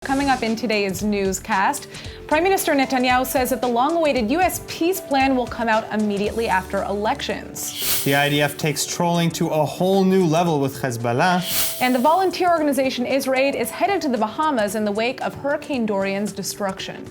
Coming up in today's newscast, Prime Minister Netanyahu says that the long-awaited U.S. peace plan will come out immediately after elections. The IDF takes trolling to a whole new level with Hezbollah. And the volunteer organization IsraAid is headed to the Bahamas in the wake of Hurricane Dorian's destruction.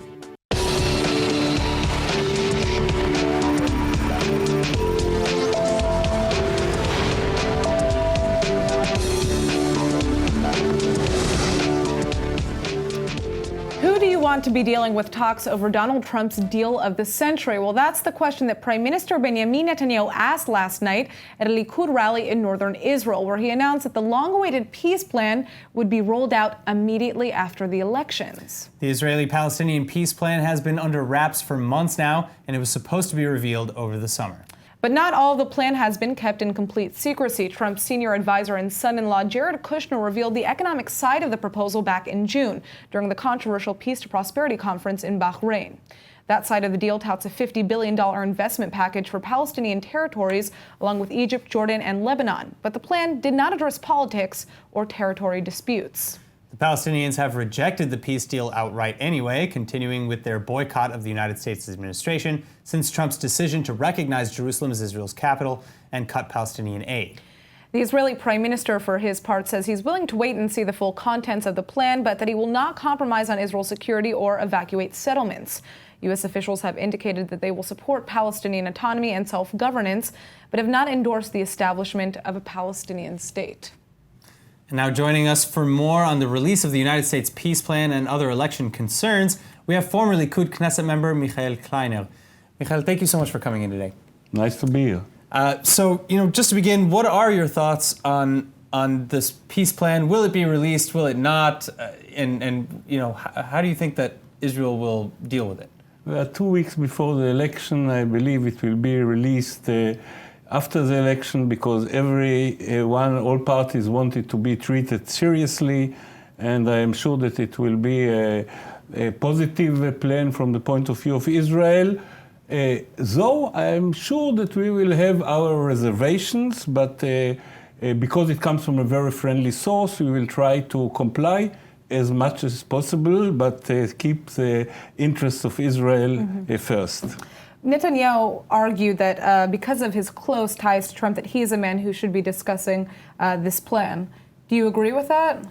Who do you want to be dealing with talks over Donald Trump's deal of the century? Well, that's the question that Prime Minister Benjamin Netanyahu asked last night at a Likud rally in northern Israel, where he announced that the long-awaited peace plan would be rolled out immediately after the elections. The Israeli-Palestinian peace plan has been under wraps for months now, and it was supposed to be revealed over the summer. But not all the plan has been kept in complete secrecy. Trump's senior advisor and son-in-law Jared Kushner revealed the economic side of the proposal back in June during the controversial Peace to Prosperity conference in Bahrain. That side of the deal touts a $50 billion investment package for Palestinian territories, along with Egypt, Jordan, and Lebanon. But the plan did not address politics or territory disputes. The Palestinians have rejected the peace deal outright anyway, continuing with their boycott of the United States administration since Trump's decision to recognize Jerusalem as Israel's capital and cut Palestinian aid. The Israeli Prime Minister, for his part, says he's willing to wait and see the full contents of the plan, but that he will not compromise on Israel's security or evacuate settlements. U.S. officials have indicated that they will support Palestinian autonomy and self-governance, but have not endorsed the establishment of a Palestinian state. And now joining us for more on the release of the United States peace plan and other election concerns, we have former Likud Knesset member Michael Kleiner. Michael, thank you so much for coming in today. Nice to be here. So, just to begin, what are your thoughts on this peace plan? Will it be released? Will it not? How do you think that Israel will deal with it? 2 weeks before the election, I believe it will be released after the election, because all parties want it to be treated seriously, and I am sure that it will be a positive plan from the point of view of Israel. Though I am sure that we will have our reservations, but because it comes from a very friendly source, we will try to comply as much as possible, but keep the interests of Israel first. Netanyahu argued that because of his close ties to Trump, that he is a man who should be discussing this plan. Do you agree with that?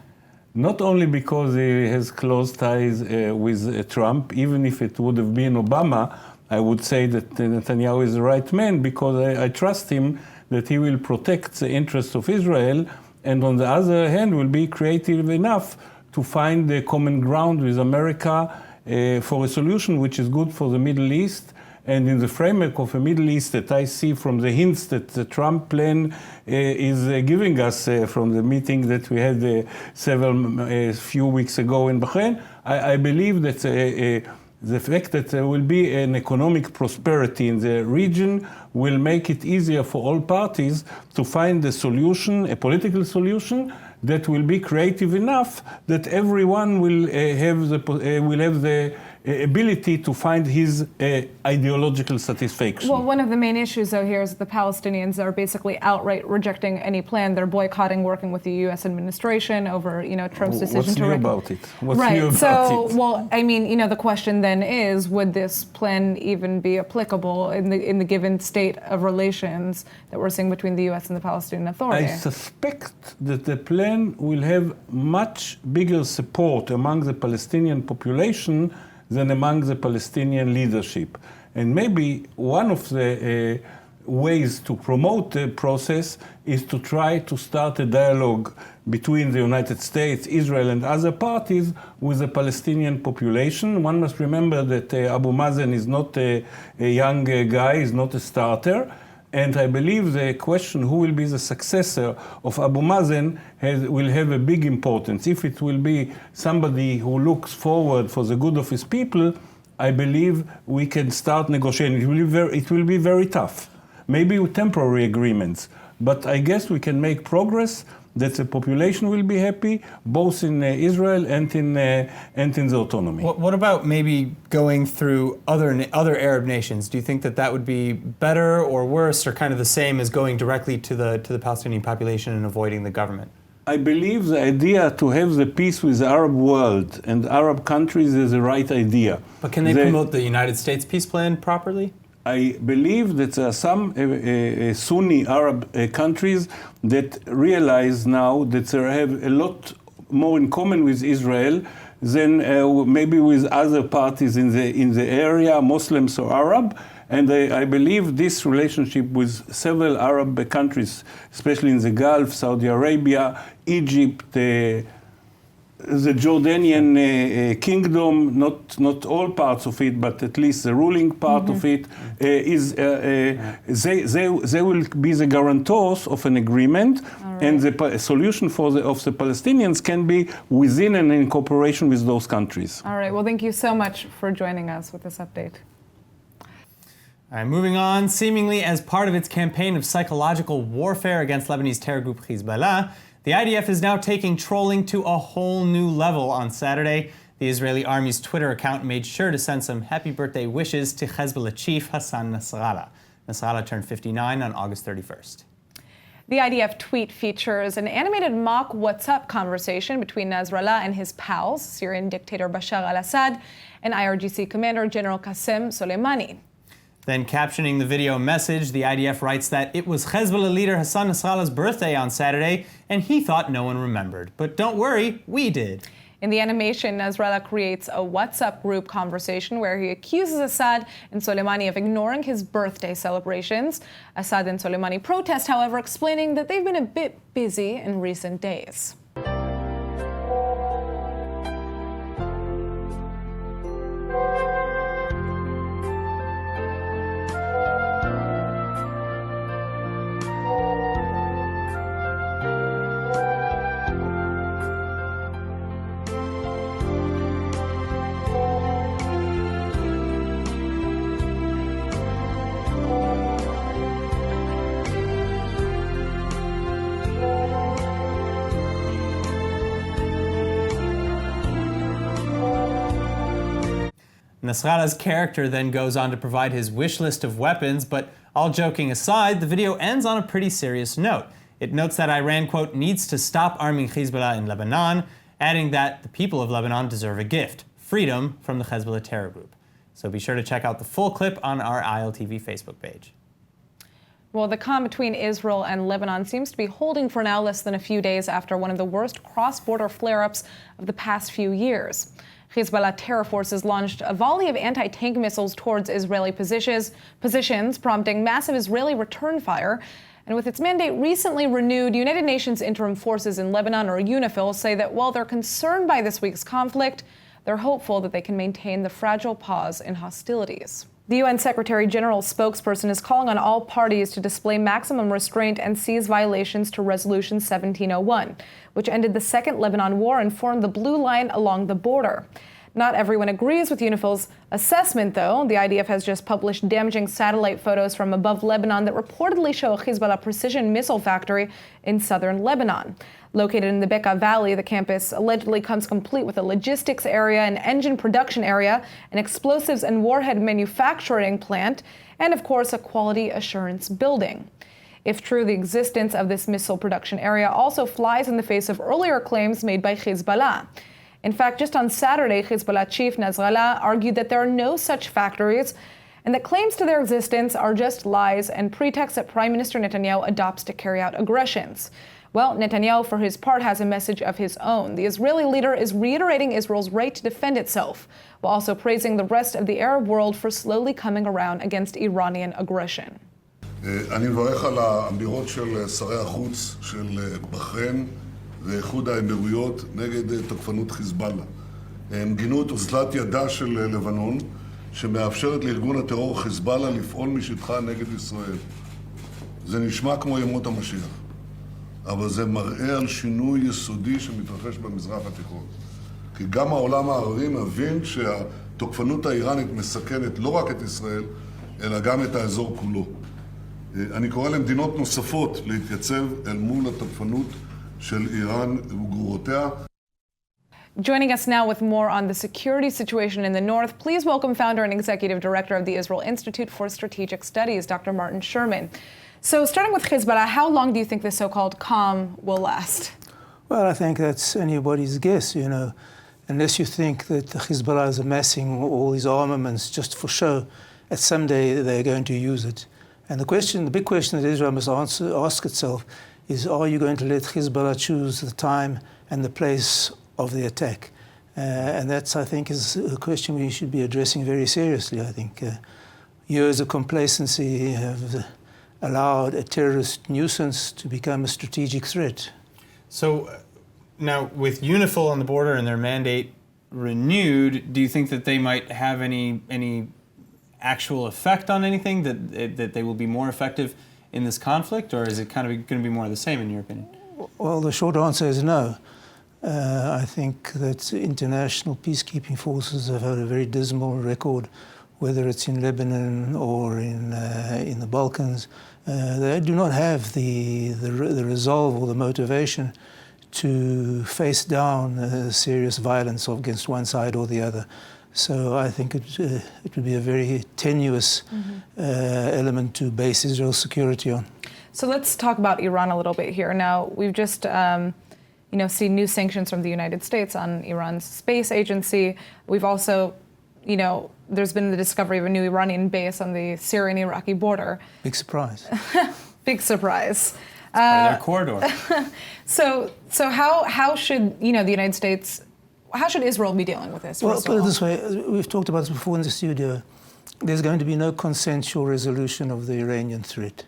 Not only because he has close ties with Trump, even if it would have been Obama, I would say that Netanyahu is the right man, because I trust him that he will protect the interests of Israel, and on the other hand will be creative enough to find the common ground with America for a solution which is good for the Middle East. And in the framework of a Middle East that I see from the hints that the Trump plan is giving us from the meeting that we had few weeks ago in Bahrain, I believe that the fact that there will be an economic prosperity in the region will make it easier for all parties to find a solution, a political solution, that will be creative enough that everyone will have the ability to find his ideological satisfaction. Well, one of the main issues, though, here is that the Palestinians are basically outright rejecting any plan. They're boycotting working with the U.S. administration over, Trump's decision What's to... new about it? What's right. new about it? Well, the question then is, would this plan even be applicable in the given state of relations that we're seeing between the U.S. and the Palestinian Authority? I suspect that the plan will have much bigger support among the Palestinian population than among the Palestinian leadership. And maybe one of the ways to promote the process is to try to start a dialogue between the United States, Israel, and other parties with the Palestinian population. One must remember that Abu Mazen is not a young guy, he's not a starter. And I believe the question who will be the successor of Abu Mazen will have a big importance. If it will be somebody who looks forward for the good of his people, I believe we can start negotiating. It will be very tough, maybe with temporary agreements. But I guess we can make progress, that the population will be happy, both in Israel and in the autonomy. What about maybe going through other Arab nations? Do you think that would be better or worse, or kind of the same as going directly to the Palestinian population and avoiding the government? I believe the idea to have the peace with the Arab world and Arab countries is the right idea. But can they promote the United States peace plan properly? I believe that there are some Sunni Arab countries that realize now that they have a lot more in common with Israel than maybe with other parties in the area, Muslims or Arab. And I believe this relationship with several Arab countries, especially in the Gulf, Saudi Arabia, Egypt, the Jordanian kingdom, not all parts of it, but at least the ruling part of it, is they will be the guarantors of an agreement, right. And the solution of the Palestinians can be within and in cooperation with those countries. All right. Well, thank you so much for joining us with this update. All right, moving on. Seemingly as part of its campaign of psychological warfare against Lebanese terror group Hezbollah, the IDF is now taking trolling to a whole new level. On Saturday, the Israeli army's Twitter account made sure to send some happy birthday wishes to Hezbollah chief Hassan Nasrallah. Nasrallah turned 59 on August 31st. The IDF tweet features an animated mock WhatsApp conversation between Nasrallah and his pals, Syrian dictator Bashar al-Assad and IRGC commander General Qasem Soleimani. Then captioning the video message, the IDF writes that it was Hezbollah leader Hassan Nasrallah's birthday on Saturday, and he thought no one remembered. But don't worry, we did. In the animation, Nasrallah creates a WhatsApp group conversation where he accuses Assad and Soleimani of ignoring his birthday celebrations. Assad and Soleimani protest, however, explaining that they've been a bit busy in recent days. Nasrallah's character then goes on to provide his wish list of weapons, but all joking aside, the video ends on a pretty serious note. It notes that Iran, quote, needs to stop arming Hezbollah in Lebanon, adding that the people of Lebanon deserve a gift, freedom from the Hezbollah terror group. So be sure to check out the full clip on our ILTV Facebook page. Well, the calm between Israel and Lebanon seems to be holding for now, less than a few days after one of the worst cross-border flare-ups of the past few years. Hezbollah terror forces launched a volley of anti-tank missiles towards Israeli positions, prompting massive Israeli return fire. And with its mandate recently renewed, United Nations Interim Forces in Lebanon, or UNIFIL, say that while they're concerned by this week's conflict, they're hopeful that they can maintain the fragile pause in hostilities. The UN Secretary General's spokesperson is calling on all parties to display maximum restraint and cease violations to Resolution 1701, which ended the Second Lebanon War and formed the blue line along the border. Not everyone agrees with UNIFIL's assessment, though. The IDF has just published damaging satellite photos from above Lebanon that reportedly show a Hezbollah precision missile factory in southern Lebanon. Located in the Bekaa Valley, the campus allegedly comes complete with a logistics area, an engine production area, an explosives and warhead manufacturing plant, and, of course, a quality assurance building. If true, the existence of this missile production area also flies in the face of earlier claims made by Hezbollah. In fact, just on Saturday, Hezbollah chief Nasrallah argued that there are no such factories and that claims to their existence are just lies and pretexts that Prime Minister Netanyahu adopts to carry out aggressions. Well, Netanyahu, for his part, has a message of his own. The Israeli leader is reiterating Israel's right to defend itself, while also praising the rest of the Arab world for slowly coming around against Iranian aggression. אני מברך על האמירות של שרי החוץ של בחריין ואיחוד האמירויות נגד תוקפנות חיזבאללה. הם גינו את אוזלת ידה של לבנון, שמאפשרת לארגון הטרור חיזבאללה לפעול משטחה נגד ישראל. זה נשמע כמו ימות המשיח, אבל זה מראה על שינוי יסודי שמתרחש במזרח התיכון. כי גם העולם הערבי מבין שהתוקפנות האיראנית מסכנת לא רק את ישראל, אלא גם את האזור כולו. אני קורא למדינות נוספות להתייצב אל מול התוקפנות של איראן וגרורותיה. Joining us now with more on the security situation in the north, please welcome founder and executive director of the Israel Institute for Strategic Studies, Dr. Martin Sherman. So starting with Hezbollah, how long do you think this so-called calm will last? Well, I think that's anybody's guess, unless you think that the Hezbollah is amassing all these armaments just for show, that someday they're going to use it. And the big question that Israel must ask itself is, are you going to let Hezbollah choose the time and the place of the attack? And that's, I think, is a question we should be addressing very seriously. I think years of complacency have allowed a terrorist nuisance to become a strategic threat. So now, with UNIFIL on the border and their mandate renewed, do you think that they might have any actual effect on anything, that they will be more effective in this conflict, or is it kind of going to be more of the same, in your opinion? Well, the short answer is no. I think that international peacekeeping forces have had a very dismal record, whether it's in Lebanon or in the Balkans. They do not have the resolve or the motivation to face down serious violence against one side or the other. So I think it would be a very tenuous element to base Israel's security on. So let's talk about Iran a little bit here. Now, we've just seen new sanctions from the United States on Iran's space agency. We've also, there's been the discovery of a new Iranian base on the Syrian-Iraqi border. Big surprise. Big surprise. Part of their corridor. So how should the United States? How should Israel be dealing with this? Well, put it this way, we've talked about this before in the studio. There's going to be no consensual resolution of the Iranian threat.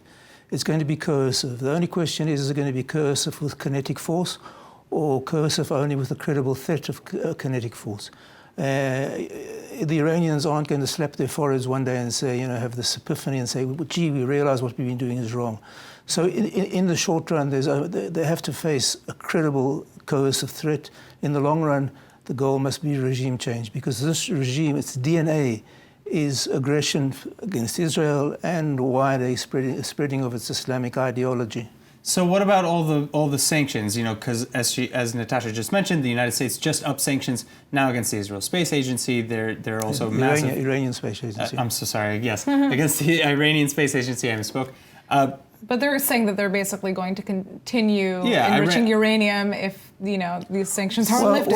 It's going to be coercive. The only question is it going to be coercive with kinetic force or coercive only with a credible threat of kinetic force? The Iranians aren't going to slap their foreheads one day and say, have this epiphany and say, gee, we realize what we've been doing is wrong. So in the short run, they have to face a credible coercive threat. In the long run, the goal must be regime change, because this regime, its DNA, is aggression against Israel and wider spreading of its Islamic ideology. So what about all the sanctions? Because as Natasha just mentioned, the United States just upped sanctions now against the Israel Space Agency. They're also massive. Iranian Space Agency. I'm so sorry. Yes, against the Iranian Space Agency. I misspoke. But they're saying that they're basically going to continue enriching uranium if these sanctions aren't lifted.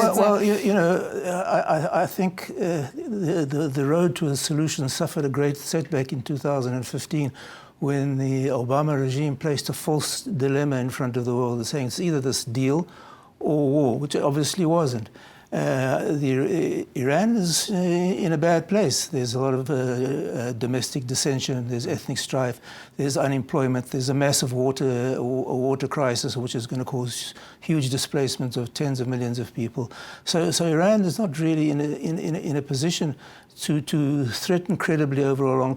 I think the road to a solution suffered a great setback in 2015 when the Obama regime placed a false dilemma in front of the world, saying it's either this deal or war, which it obviously wasn't. Iran is in a bad place. There's a lot of domestic dissension, there's ethnic strife, there's unemployment, there's a massive water crisis which is going to cause huge displacement of tens of millions of people. So Iran is not really in a position to threaten credibly over a long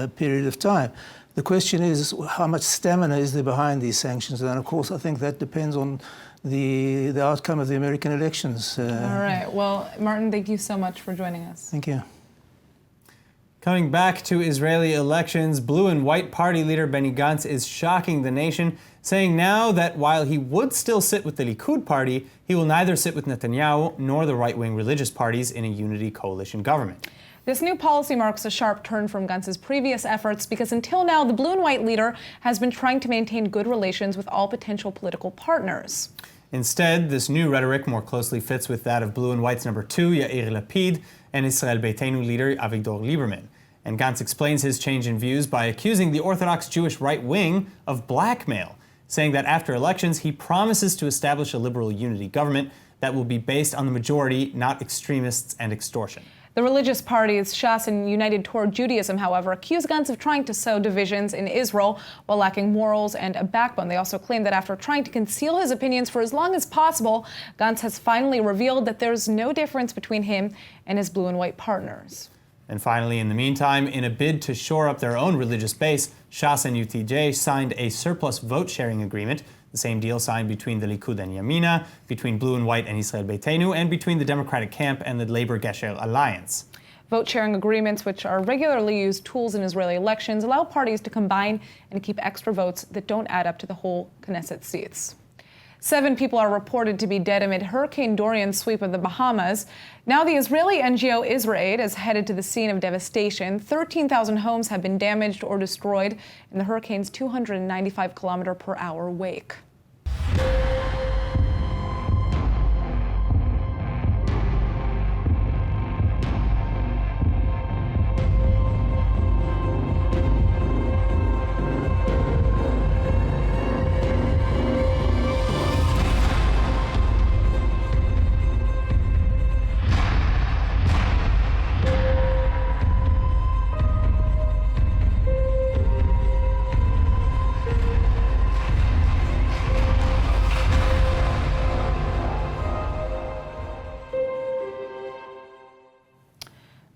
period of time. The question is, how much stamina is there behind these sanctions? And of course, I think that depends on the outcome of the American elections. All right. Well, Martin, thank you so much for joining us. Thank you. Coming back to Israeli elections, Blue and White Party leader Benny Gantz is shocking the nation, saying now that while he would still sit with the Likud party, he will neither sit with Netanyahu nor the right-wing religious parties in a unity coalition government. This new policy marks a sharp turn from Gantz's previous efforts because until now, the Blue and White leader has been trying to maintain good relations with all potential political partners. Instead, this new rhetoric more closely fits with that of Blue and White's number 2, Yair Lapid, and Israel Beitenu leader Avigdor Lieberman. And Gantz explains his change in views by accusing the Orthodox Jewish right wing of blackmail, saying that after elections, he promises to establish a liberal unity government that will be based on the majority, not extremists and extortion. The religious parties, Shas and United Toward Judaism, however, accuse Gantz of trying to sow divisions in Israel while lacking morals and a backbone. They also claim that after trying to conceal his opinions for as long as possible, Gantz has finally revealed that there's no difference between him and his Blue and White partners. And finally, in the meantime, in a bid to shore up their own religious base, Shas and UTJ signed a surplus vote-sharing agreement, the same deal signed between the Likud and Yamina, between Blue and White and Israel Beitenu, and between the Democratic Camp and the Labor Gesher Alliance. Vote-sharing agreements, which are regularly used tools in Israeli elections, allow parties to combine and keep extra votes that don't add up to the whole Knesset seats. 7 people are reported to be dead amid Hurricane Dorian's sweep of the Bahamas. Now the Israeli NGO IsraAid is headed to the scene of devastation. 13,000 homes have been damaged or destroyed in the hurricane's 295-kilometer-per-hour wake.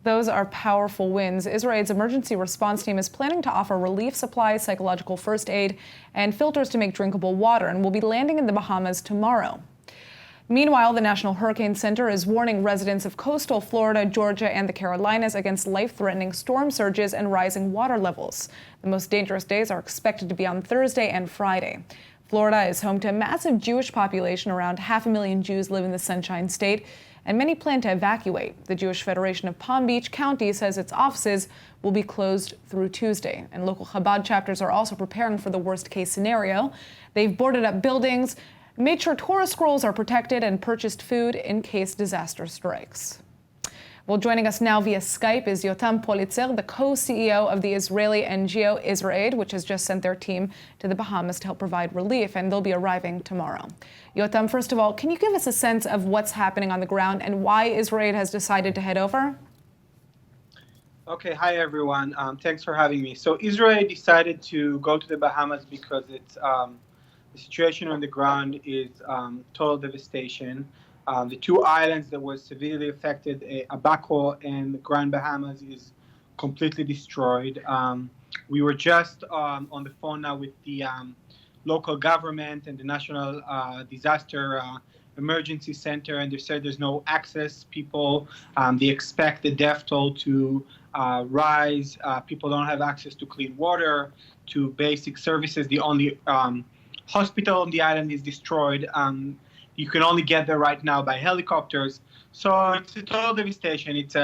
Those are powerful wins. IsraAid's emergency response team is planning to offer relief supplies, psychological first aid, and filters to make drinkable water, and will be landing in the Bahamas tomorrow. Meanwhile, the National Hurricane Center is warning residents of coastal Florida, Georgia, and the Carolinas against life-threatening storm surges and rising water levels. The most dangerous days are expected to be on Thursday and Friday. Florida is home to a massive Jewish population. Around 500,000 Jews live in the Sunshine State, and many plan to evacuate. The Jewish Federation of Palm Beach County says its offices will be closed through Tuesday. And local Chabad chapters are also preparing for the worst-case scenario. They've boarded up buildings, made sure Torah scrolls are protected, and purchased food in case disaster strikes. Well, joining us now via Skype is Yotam Politzer, the co-CEO of the Israeli NGO IsraAid, which has just sent their team to the Bahamas to help provide relief, and they'll be arriving tomorrow. Yotam, first of all, can you give us a sense of what's happening on the ground and why IsraAid has decided to head over? Okay, hi everyone. Thanks for having me. So IsraAid decided to go to the Bahamas because it's the situation on the ground is total devastation. The two islands that were severely affected, Abaco and the Grand Bahamas, is completely destroyed. We were just on the phone now with the local government and the National Disaster Emergency Center, and they said there's no access. People, they expect the death toll to rise. People don't have access to clean water, to basic services. The only hospital on the island is destroyed. You can only get there right now by helicopters. So it's a total devastation. It's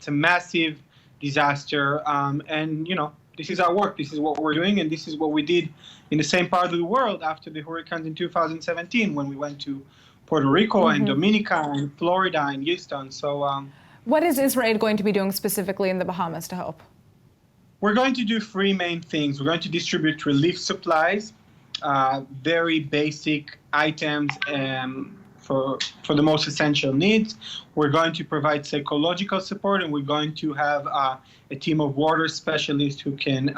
a massive disaster. And, you know, this is our work. This is what we're doing. And this is what we did in the same part of the world after the hurricanes in 2017 when we went to Puerto Rico and Dominica and Florida and Houston. So what is IsraAid going to be doing specifically in the Bahamas to help? We're going to do three main things. We're going to distribute relief supplies, very basic items for the most essential needs. We're going to provide psychological support, and we're going to have a team of water specialists who can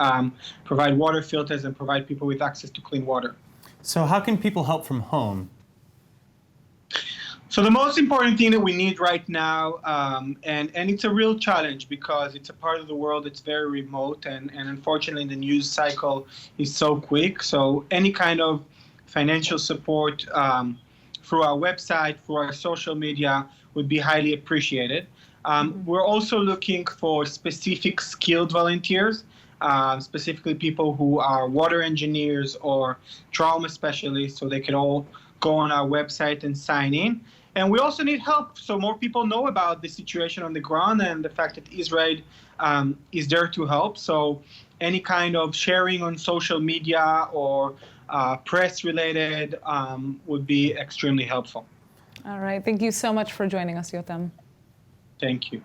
provide water filters and provide people with access to clean water. So how can people help from home? So the most important thing that we need right now, and it's a real challenge because it's a part of the world that's very remote, and unfortunately the news cycle is so quick. So any kind of financial support through our website, through our social media would be highly appreciated. We're also looking for specific skilled volunteers, specifically people who are water engineers or trauma specialists, so they can all go on our website and sign in. And we also need help so more people know about the situation on the ground and the fact that IsraAid is there to help. So any kind of sharing on social media or press related would be extremely helpful. All right. Thank you so much for joining us, Yotam. Thank you.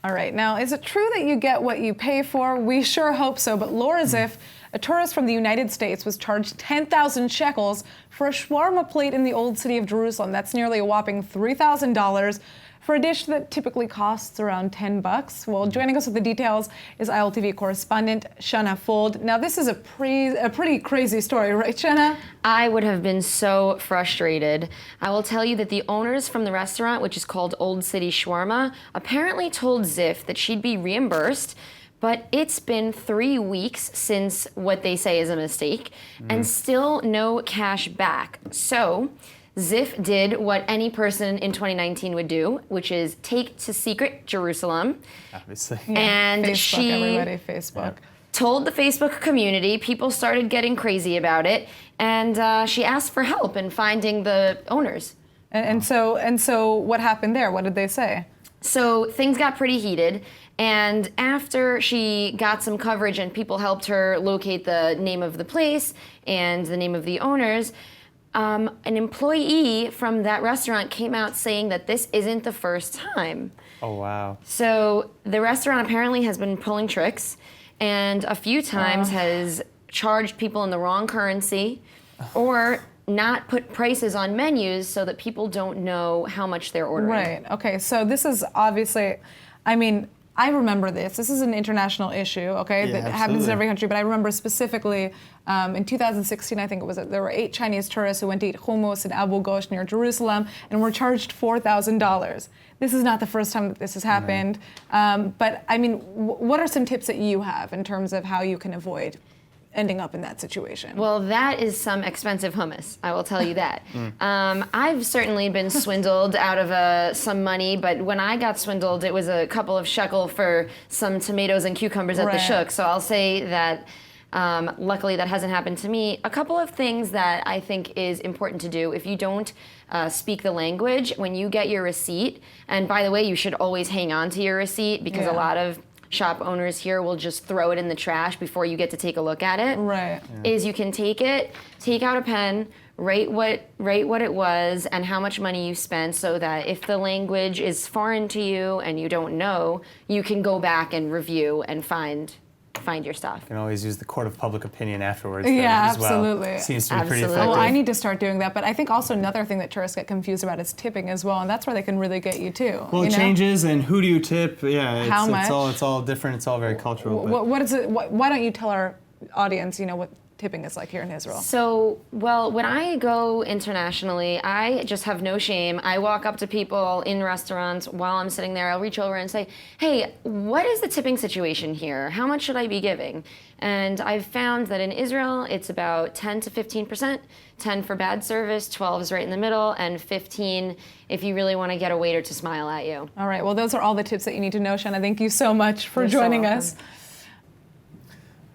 All right. Now, is it true that you get what you pay for? We sure hope so. But Laura Ziff, a tourist from the United States, was charged 10,000 shekels for a shawarma plate in the old city of Jerusalem. That's nearly a whopping $3,000 for a dish that typically costs around $10. Well, joining us with the details is ILTV correspondent Shana Fold. Now, this is a pretty crazy story, right, Shana? I would have been so frustrated. I will tell you that the owners from the restaurant, which is called Old City Shawarma, apparently told Ziff that she'd be reimbursed, but it's been 3 weeks since what they say is a mistake, and still no cash back. So Ziff did what any person in 2019 would do, which is take to secret Jerusalem. Obviously. And Facebook, she everybody, Facebook. told the Facebook community. People started getting crazy about it, and she asked for help in finding the owners. And so what happened there? What did they say? So things got pretty heated, and after she got some coverage and people helped her locate the name of the place and the name of the owners, an employee from that restaurant came out saying that this isn't the first time. Oh, wow. So the restaurant apparently has been pulling tricks, and a few times has charged people in the wrong currency or not put prices on menus so that people don't know how much they're ordering. Right. Okay. So this is obviously, I mean, I remember this. This is an international issue, okay, that happens in every country. But I remember specifically in 2016, I think it was, there were 8 Chinese tourists who went to eat hummus in Abu Ghosh near Jerusalem and were charged $4,000. This is not the first time that this has happened. But I mean, what are some tips that you have in terms of how you can avoid ending up in that situation? Well, that is some expensive hummus, I will tell you that. I've certainly been swindled out of some money, but when I got swindled, it was a couple of shekel for some tomatoes and cucumbers at the shuk. So I'll say that luckily that hasn't happened to me. A couple of things that I think is important to do if you don't speak the language, when you get your receipt, and by the way, you should always hang on to your receipt because a lot of shop owners here will just throw it in the trash before you get to take a look at it. Right. Is you can take out a pen, write what it was and how much money you spent, so that if the language is foreign to you and you don't know, you can go back and review and find your stuff. You can always use the court of public opinion afterwards. Yeah, as well. absolutely. Seems to be pretty Absolutely. effective. Well, I need to start doing that, but I think also another thing that tourists get confused about is tipping as well, and that's where they can really get you too. Well, it changes, and who do you tip? Yeah, How much? It's all different. It's all very cultural. What is it? Why don't you tell our audience, what tipping is like here in Israel? So, well, when I go internationally, I just have no shame. I walk up to people in restaurants while I'm sitting there. I'll reach over and say, hey, what is the tipping situation here? How much should I be giving? And I've found that in Israel, it's about 10 to 15%. 10 for bad service, 12 is right in the middle, and 15 if you really want to get a waiter to smile at you. All right, well, those are all the tips that you need to know, Shanna. Thank you so much for joining us.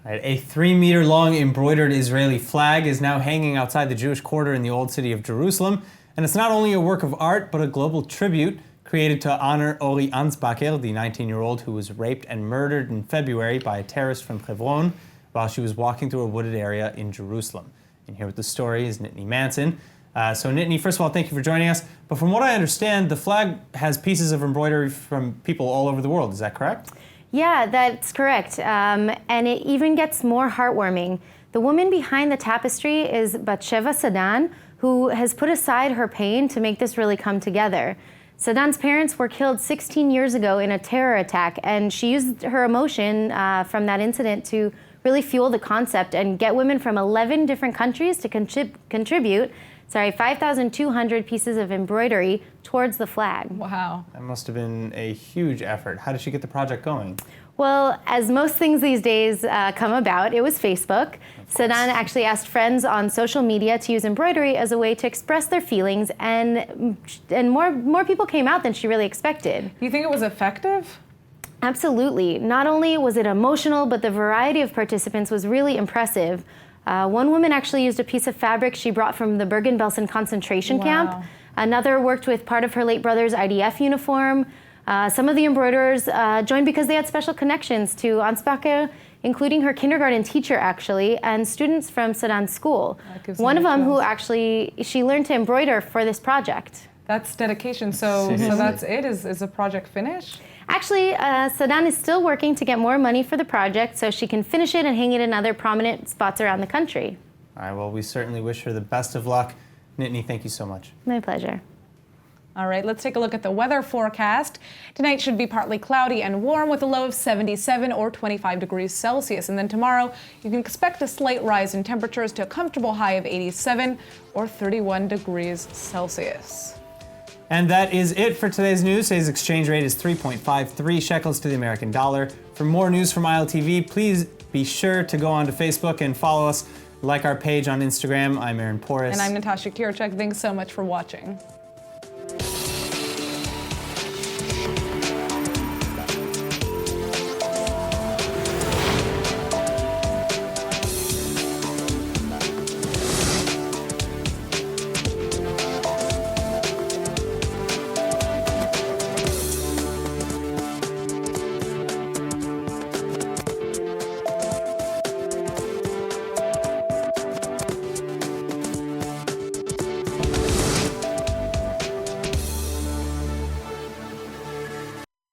Right, a 3-meter-long embroidered Israeli flag is now hanging outside the Jewish quarter in the old city of Jerusalem. And it's not only a work of art, but a global tribute created to honor Ori Ansbacher, the 19-year-old who was raped and murdered in February by a terrorist from Hebron while she was walking through a wooded area in Jerusalem. And here with the story is Nittany Manson. So Nittany, first of all, thank you for joining us. But from what I understand, the flag has pieces of embroidery from people all over the world. Is that correct? Yeah, that's correct. And it even gets more heartwarming. The woman behind the tapestry is Batsheva Sadan, who has put aside her pain to make this really come together. Sadan's parents were killed 16 years ago in a terror attack, and she used her emotion from that incident to really fuel the concept and get women from 11 different countries to contribute 5,200 pieces of embroidery towards the flag. Wow. That must have been a huge effort. How did she get the project going? Well, as most things these days come about, it was Facebook. Sadan actually asked friends on social media to use embroidery as a way to express their feelings, and more people came out than she really expected. Do you think it was effective? Absolutely. Not only was it emotional, but the variety of participants was really impressive. One woman actually used a piece of fabric she brought from the Bergen-Belsen concentration camp. Another worked with part of her late brother's IDF uniform. Some of the embroiderers joined because they had special connections to Ansbacher, including her kindergarten teacher, actually, and students from Sadan's school. One of them who actually, she learned to embroider for this project. That's dedication. So that's it? Is the project finished? Actually, Sadan is still working to get more money for the project so she can finish it and hang it in other prominent spots around the country. All right, well, we certainly wish her the best of luck. Nittany, thank you so much. My pleasure. All right, let's take a look at the weather forecast. Tonight should be partly cloudy and warm with a low of 77 or 25 degrees Celsius. And then tomorrow, you can expect a slight rise in temperatures to a comfortable high of 87 or 31 degrees Celsius. And that is it for today's news. Today's exchange rate is 3.53 shekels to the American dollar. For more news from ILTV, please be sure to go onto Facebook and follow us. Like our page on Instagram. I'm Aaron Porras. And I'm Natasha Kirchek. Thanks so much for watching.